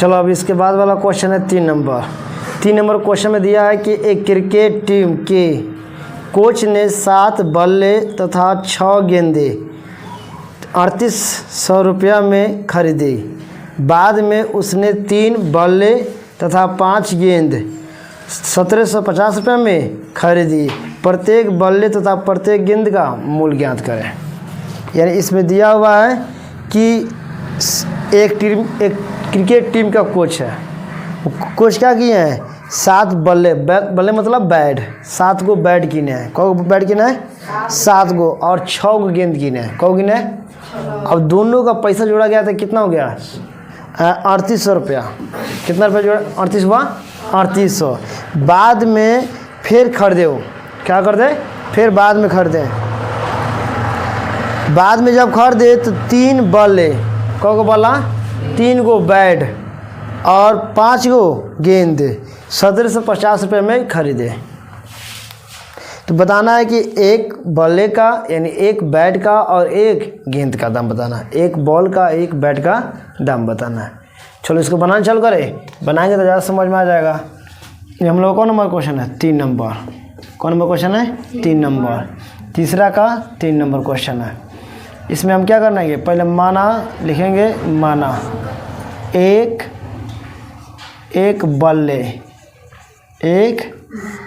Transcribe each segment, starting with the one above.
चलो अब इसके बाद वाला क्वेश्चन है 3 नंबर क्वेश्चन में दिया है कि एक क्रिकेट टीम के कोच ने 7 बल्ले तथा 6 गेंदे 3800 रुपया में खरीदी। बाद में उसने 3 बल्ले तथा 5 गेंद 1750 रुपये में खरीदी। प्रत्येक बल्ले तथा प्रत्येक गेंद का मूल्य ज्ञात करें। यानी इसमें दिया हुआ है कि एक क्रिकेट टीम का कोच है। कोच क्या किए हैं, 7 बल्ले मतलब बैट, 7 गो बैट किने हैं। कौ बैट किने हैं, 7 गो, और 6 गो गेंद किने हैं। कौ किने हैं। अब दोनों का पैसा जोड़ा गया तो कितना हो गया, 3800 रुपया। कितना रुपया जोड़ा, 38 हुआ, 3800। बाद में फिर खरीदे, हो क्या कर दे, फिर बाद में खरीदे। बाद में जब खरीदे तो 3 बल्ले, कौ गो बल्ला, 3 गो बैट और 5 गो गेंद 1750 रुपये में खरीदे। तो बताना है कि एक बल्ले का यानी एक बैट का और एक गेंद का दाम बताना है। एक बॉल का एक बैट का दाम बताना है। चलो इसको बनाना चालू करें, बनाएंगे तो ज़्यादा समझ में आ जाएगा। ये हम लोग कौन नंबर क्वेश्चन है, 3 नंबर। कौन नंबर क्वेश्चन है, 3 नंबर। तीसरा का 3 नंबर क्वेश्चन है। इसमें हम क्या करना है, पहले माना लिखेंगे। माना एक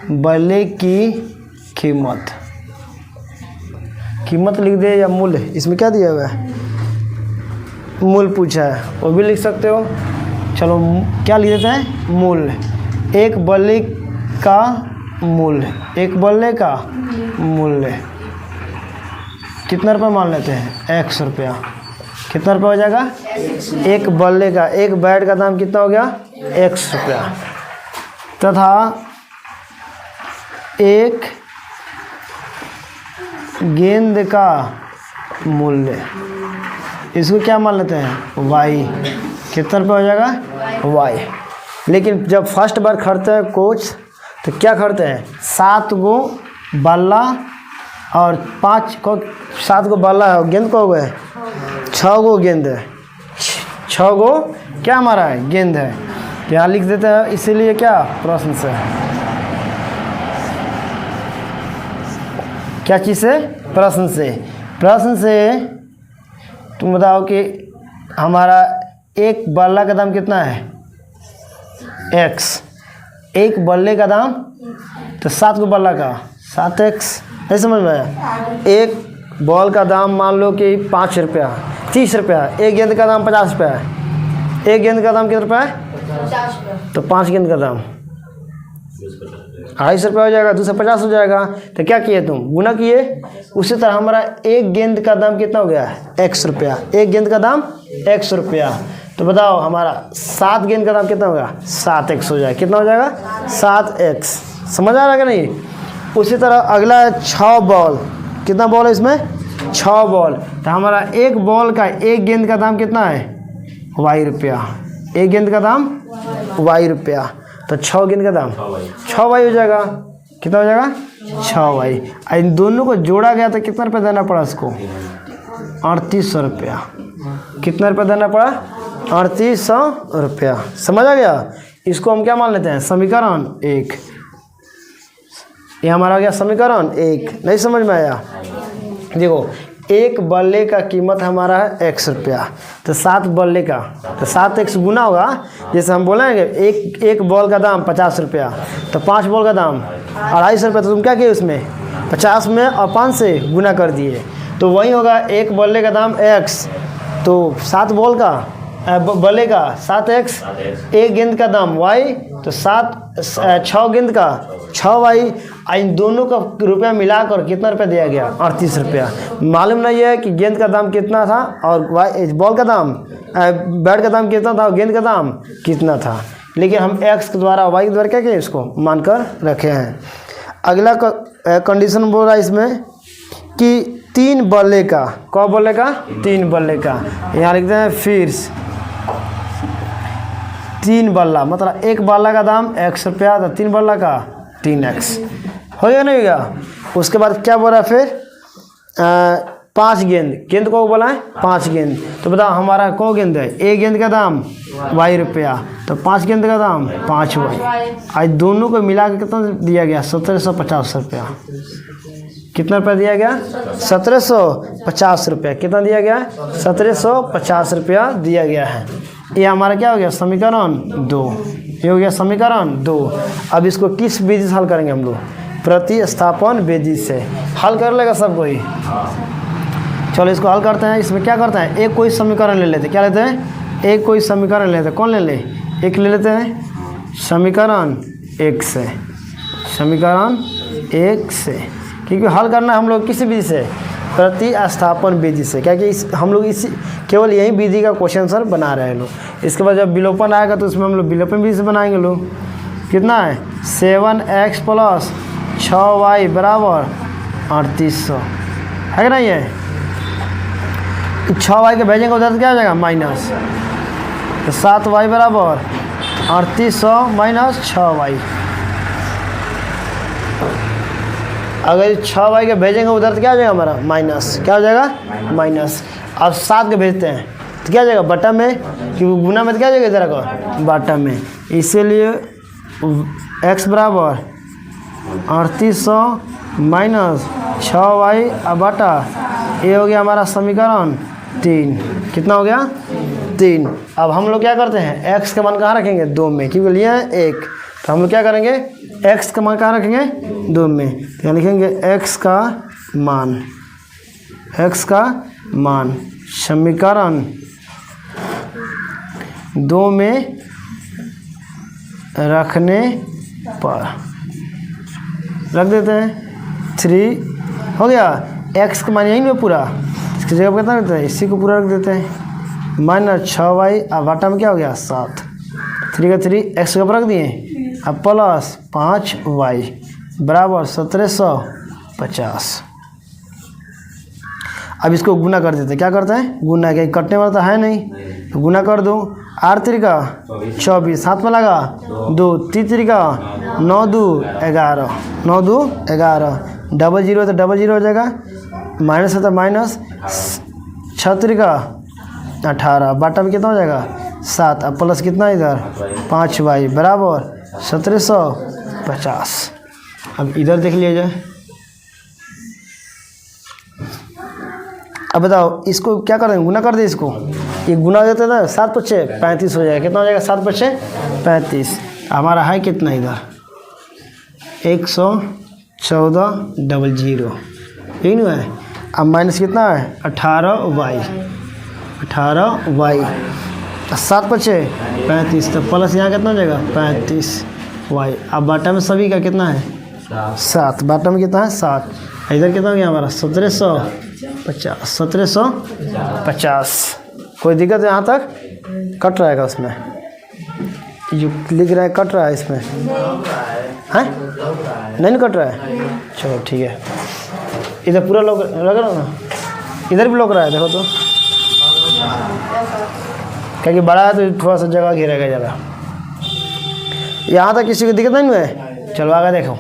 बल्ले की कीमत लिख दे या मूल्य। इसमें क्या दिया हुआ है, मूल्य पूछा है, वो भी लिख सकते हो। चलो क्या लिख देते हैं, मूल्य। एक बल्ले का मूल्य, एक बल्ले का मूल्य कितना रुपये मान लेते हैं, 100 रुपया। कितना रुपया हो जाएगा, एक बल्ले का, एक बैट का दाम कितना हो गया, 100 रुपया। तथा एक गेंद का मूल्य, इसको क्या मान लेते हैं, वाई। कितना रुपया हो जाएगा, वाई। लेकिन जब फर्स्ट बार खरीदते हैं कोच तो क्या खरीदते हैं, 7 गो बल्ला और 7 गो बल्ला है, गेंद को हो गए 6 गो गेंद है, 6 गो क्या हमारा है, गेंद है। यहाँ लिख देते हैं, इसीलिए क्या प्रश्न से, क्या चीज़ से, प्रश्न से। प्रश्न से तुम बताओ कि हमारा एक बल्ला का दाम कितना है, x। एक बल्ले का दाम तो 7 गो बल्ला का 7x, नहीं समझ में आया। एक बॉल का दाम मान लो कि 5 रुपया, 30 रुपया। एक गेंद का दाम 50 रुपया है। एक गेंद का दाम कितना रुपया है, 50 रुपया। तो 5 गेंद का दाम 250 रुपया हो जाएगा, 250 हो जाएगा। तो क्या किए तुम, गुना किए। उसी तरह हमारा एक गेंद का दाम कितना हो गया, 100 रुपया। एक गेंद का दाम 100 रुपया। तो बताओ हमारा 7 गेंद का दाम कितना होगा, 7x हो जाएगा। कितना हो जाएगा, 7x। समझ आ रहा है कि नहीं। उसी तरह अगला है 6 बॉल। कितना बॉल है इसमें, 6 बॉल। तो हमारा एक बॉल का एक गेंद का दाम कितना है, y रुपया। एक गेंद का दाम y रुपया। तो 6 गेंद का दाम 6y हो जाएगा। कितना हो जाएगा, 6y। इन दोनों को जोड़ा गया तो कितना रुपया देना पड़ा इसको, 3800 रुपया। कितना रुपया देना पड़ा, 3800 रुपया। समझ आ गया। इसको हम क्या मान लेते हैं, समीकरण 1। ये हमारा हो गया समीकरण 1। नहीं समझ में आया, देखो एक बल्ले का कीमत हमारा है 100 रुपया। तो 7 बल्ले का तो 7x गुना होगा। जैसे हम बोलेंगे एक बॉल का दाम 50 रुपया, तो 5 बॉल का दाम 250 रुपया। तो तुम क्या किए, उसमें 50 में और 5 से गुना कर दिए। तो वही होगा एक बल्ले का दाम x, तो 7 बॉल का बल्ले का 7x। एक गेंद का दाम y, तो 6 गेंद का 6y। इन दोनों का रुपया मिलाकर कितना रुपया दिया गया, 38 रुपया। मालूम नहीं है कि गेंद का दाम कितना था और बॉल का दाम, बैट का दाम कितना था और गेंद का दाम कितना था। लेकिन हम x के द्वारा y के द्वारा क्या किए, इसको मानकर रखे हैं। अगला कंडीशन बोल रहा है इसमें कि 3 बल्ले का, कौ बल्ले का, 3 बल्ले का। यहाँ लिखते हैं फिर 3 बल्ला, मतलब एक बल्ला का दाम 100 रुपया, तो 3 बल्ला का 3x हो गया, नहीं होगा। उसके बाद क्या बोल रहा है फिर, 5 गेंद, गेंद को बोला है 5 गेंद। तो बताओ हमारा कौ गेंद है, एक गेंद का दाम y रुपया, तो 5 गेंद का दाम 5y। आज दोनों को मिला के कितना दिया गया, 1750 रुपया। कितना रुपया दिया गया, 1750 रुपया। कितना दिया गया, 1750 रुपया दिया गया है। ये हमारा क्या हो गया, समीकरण 2। ये हो गया समीकरण 2। अब इसको किस विधि से हल करेंगे हम लोग, प्रतिस्थापन विधि से हल कर लेगा सब कोई। चलो इसको हल करते हैं। इसमें क्या करते हैं, एक कोई समीकरण ले लेते, क्या लेते हैं, एक कोई समीकरण लेते हैं। कौन ले ले, एक ले लेते हैं समीकरण 1 से, समीकरण 1 से, क्योंकि हल करना हम लोग किस विधि से, प्रतिस्थापन विधि से। क्या कि हम लोग इसी केवल यही विधि का क्वेश्चन सर बना रहे हैं लोग। इसके बाद जब विलोपन आएगा तो इसमें हम लोग विलोपन विधि से बनाएंगे लोग। कितना है, 7x + 6y बराबर 3800 है कि नहीं है। 6y के भेजेंगे उधर तो क्या हो जाएगा माइनस, तो 7y बराबर 3800 माइनस 6y। अगर 6y के भेजेंगे उधर तो क्या हो जाएगा हमारा माइनस, क्या हो जाएगा माइनस। अब 7 के भेजते हैं तो क्या हो जाएगा बटा में, क्योंकि गुना में तो क्या हो जाएगा इधर का बटा में, इसीलिए x बराबर 3800 माइनस 6y बटा, ये हो गया हमारा समीकरण 3। कितना हो गया 3। अब हम लोग क्या करते हैं, x का मान कहाँ रखेंगे 2 में, क्योंकि लिए हैं 1, तो हम लोग क्या करेंगे, x का मान कहाँ रखेंगे 2 में, तो यहाँ लिखेंगे x का मान, x का मान समीकरण 2 में रखने पर रख देते हैं 3 हो गया। x का मान यहीं में पूरा, इसकी जगह पर कितना रखते हैं, इसी को पूरा रख देते हैं, माइनस 6y अब बटा में क्या हो गया 7, 3 का 3 x का रख दिए, अब प्लस 5y बराबर 1750। अब इसको गुना कर देते हैं, क्या करते हैं गुना, क्या कटने वाला तो है नहीं, तो गुना कर दो। 8 त्रिका 24, 7 में लगा 2, 3 त्रिका 9 2 11, 9 2 11, डबल जीरो तो डबल जीरो हो जाएगा, माइनस है तो माइनस, 6 त्रिका 18, बाटा में कितना हो जाएगा 7, अब प्लस कितना इधर 5y बराबर 1750। अब इधर देख लिया जाए। अब बताओ इसको क्या करेंगे, गुना कर दे इसको, ये गुना देते ना 7 × 6 35 हो जाएगा। कितना हो जाएगा 7 × 6 35। हमारा है कितना इधर 114,00 यही नहीं है। अब माइनस कितना है 18y, 7 × 6 35, तो प्लस यहाँ कितना हो जाएगा 35y। अब बाटा में सभी का कितना है 7, बाटा में कितना है 7, इधर कितना हो गया हमारा 1750। कोई दिक्कत है यहाँ तक, कट रहेगा उसमें, जो लिख रहा है कट रहा है इसमें, हैं नहीं कट रहा है, चलो ठीक है। इधर पूरा लग रहा ना, इधर भी लग रहा है, देखो तो क्योंकि बड़ा है तो थोड़ा सा जगह घेरेगा ज़्यादा। यहाँ तक किसी को दिक्कत नहीं है, चलो आगे देखो।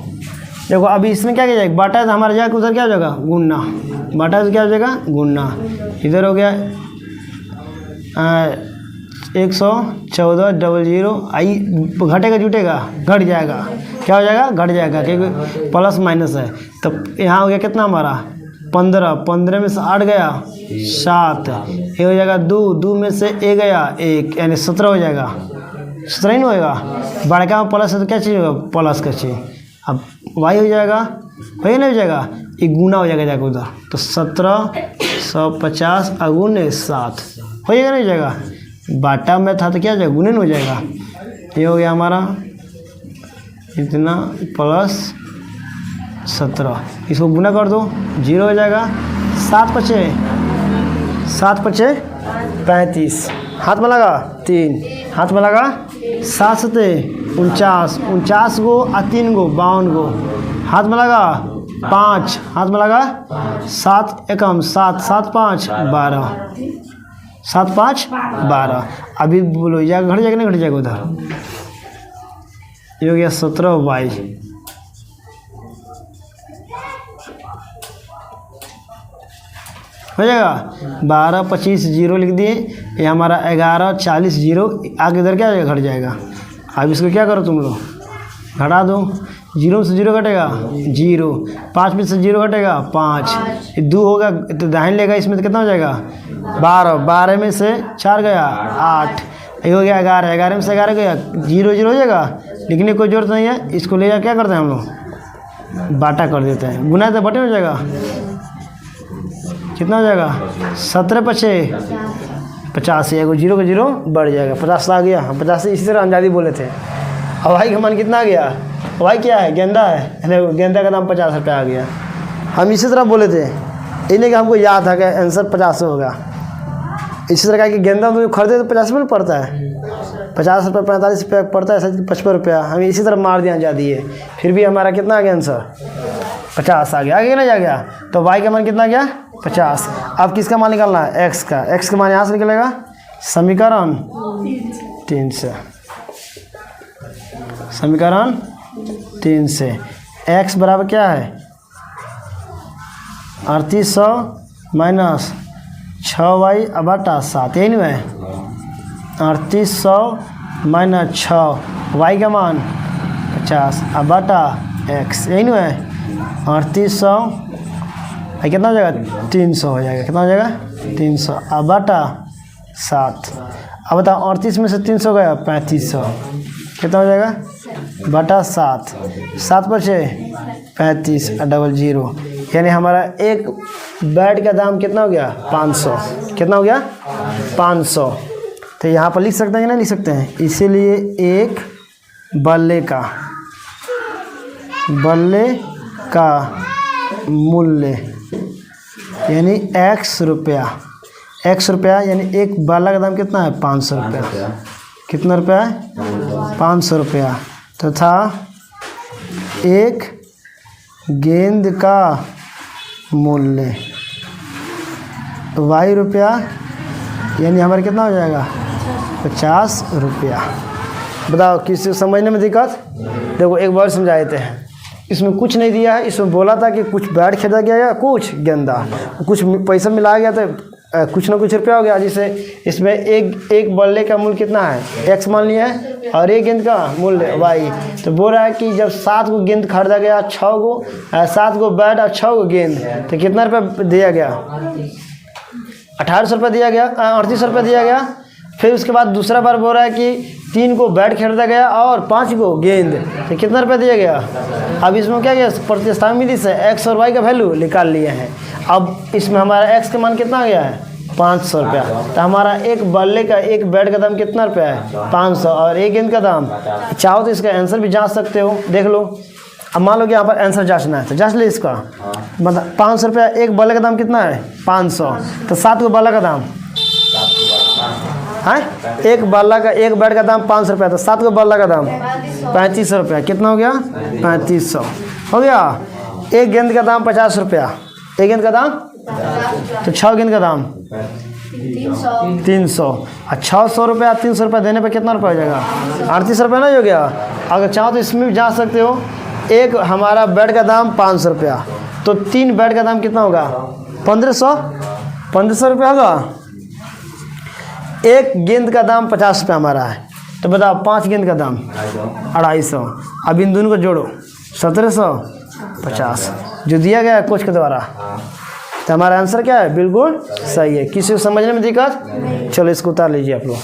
देखो अभी इसमें क्या किया जाएगा, बाटा है तो हमारा जाएगा उधर क्या हो जाएगा गुन्ना, बाटा तो क्या हो जाएगा गुन्ना, इधर हो गया 114,00 आई, घटेगा जुटेगा घट जाएगा, क्या हो जाएगा घट जाएगा, क्योंकि प्लस माइनस है। तो यहाँ हो गया कितना हमारा 15 में से 8 गया 7, ये हो जाएगा 2 में से 1 गया 1, यानी 17 हो जाएगा, 17 ही नहीं होएगा, बड़का में प्लस है तो क्या चाहिए होगा प्लस का चाहिए। अब वाई हो जाएगा, वही नहीं हो जाएगा, एक गुना हो जाएगा जाकर उधर, तो 1750 × 7 हो जाएगा नहीं हो जाएगा, बाटा में था तो क्या हो जाएगा गुने नहीं हो जाएगा। ये हो गया हमारा इतना प्लस 17, इसको गुना कर दो 0 हो जाएगा, 7 × 6 35, हाथ में लगा 3, हाथ में लगा 7 7 49 गो आ 3 गो 52 गो, हाथ में लगा 5, हाथ में लगा 7 एकम 7 7 5 12, 7 5 12। अभी बोलो या घट जाएगा नहीं घट जाएगा उधर, ये हो गया 17y। हो जाएगा। 12 25 जीरो लिख दिए, ये हमारा 11 40 जीरो, आगे इधर क्या हो जाएगा, घट जाएगा। अब इसको क्या करो तुम लोग, घटा दो, जीरो से जीरो घटेगा जीरो, 5 में से जीरो घटेगा 5, 2 होगा तो दाहिने लेगा, इसमें तो कितना हो जाएगा 12, 12 में से 4 गया 8, ये हो गया 11, 11 में से 11 गया, जीरो जीरो हो जाएगा, लिखने की कोई जरूरत नहीं है। इसको ले जा क्या करते हैं हम लोग, बाटा कर देते हैं, गुना तो बटे हो जाएगा, कितना हो जाएगा 17 पचे 50, एगो जीरो का जीरो बढ़ जाएगा, 50 आ गया। हम 50 से इसी तरह अंदाजी बोले थे। हवाई का मान कितना आ गया, हवाई क्या है, गेंदा है, गेंदा का दाम 50 रुपया आ गया। हम इसी तरह बोले थे, इन्हें कि हमको याद है कि आंसर 50 होगा। इसी तरह का कि गेंदा तो खरीदे तो 50 रुपये पड़ता है, 50 रुपये 45 रुपये पड़ता है, 55 रुपया। हम इसी तरह मार दिया जा दिए, फिर भी हमारा कितना आ गया आंसर 50 आ गया। आगे ना जा गया, तो वाई का मान कितना आ गया 50। अब किसका मान निकालना है, एक्स का। एक्स का मान यहाँ से निकलेगा, समीकरण 3 से, समीकरण 3 से x बराबर क्या है 3800 माइनस 6y बटा 7, यही नहीं है 3800 माइनस 6, y का मान 50 बटा x, यही नहीं है 3800, कितना हो जाएगा 300 हो जाएगा, कितना हो जाएगा 300 बटा 7। अब बताओ 38 में से 300 गया 3500, कितना हो जाएगा बटा 7, 7 पर 6 35 डबल जीरो, यानी हमारा एक बैट का दाम कितना हो गया 500, कितना हो गया 500। तो यहाँ पर लिख सकते हैं कि नहीं लिख सकते हैं, इसीलिए एक बल्ले का मूल्य यानी x रुपया यानी एक बाला का दाम कितना है 500 रुपया, कितना रुपया है 500 रुपया, तथा एक गेंद का मूल्य y रुपया यानी हमारा कितना हो जाएगा 50 रुपया। बताओ किसी समझने में दिक्कत, देखो एक बार समझाए थे, इसमें कुछ नहीं दिया है, इसमें बोला था कि कुछ बैट खरीदा गया या कुछ गेंदा, कुछ पैसा मिलाया गया तो कुछ ना कुछ रुपया हो गया, जिससे इसमें एक बल्ले का मूल्य कितना है x मान लिया है और एक गेंद का मूल्य y। तो बोल रहा है कि जब 7 गो गेंद खरीदा गया, 7 गो बैट और 6 गो गेंद, तो कितना रुपया दिया गया 1800 रुपये दिया गया, 3800 रुपये दिया गया। फिर उसके बाद दूसरा बार बोल रहा है कि 3 को बैट खरीदा गया और 5 को गेंद, तो कितना रुपया दिया गया। अब इसमें क्या किया, प्रतिस्थापित विधि से x और y का वैल्यू निकाल लिए हैं। अब इसमें हमारा x का मान कितना आ गया है 500 रुपया, तो हमारा एक बल्ले का एक बैट का दाम कितना रुपया है 500, और एक गेंद का दाम, चाहो तो इसका आंसर भी जांच सकते हो, देख लो। अब मान लो कि यहाँ पर आंसर जांचना है तो जांच ले इसका, मतलब 500 रुपया, एक बल्ले का दाम कितना है 500, तो 7 को बल्ला का दाम है, एक बल्ला का एक बैट का दाम 500 रुपया, तो 7 को बल्ला का दाम 3500 रुपया, कितना हो गया 3500 हो गया। एक गेंद का दाम 50 रुपया, एक गेंद का दाम, तो 6 गेंद का दाम 300, और 600 रुपया 300 रुपया देने पे कितना रुपया हो जाएगा 38 रुपया नहीं हो गया। अगर चाहो तो इसमें भी जा सकते हो, एक हमारा बैट का दाम 500 रुपया, तो 3 बैट का दाम कितना होगा 1500 रुपया होगा। एक गेंद का दाम 50 रुपया हमारा है, तो बताओ 5 गेंद का दाम 250, अब इन दोनों को जोड़ो 1750 जो दिया गया है कोच के द्वारा। तो हमारा आंसर क्या है, बिल्कुल सही है। किसी को समझने में दिक्कत, चलो इसको उतार लीजिए आप लोग।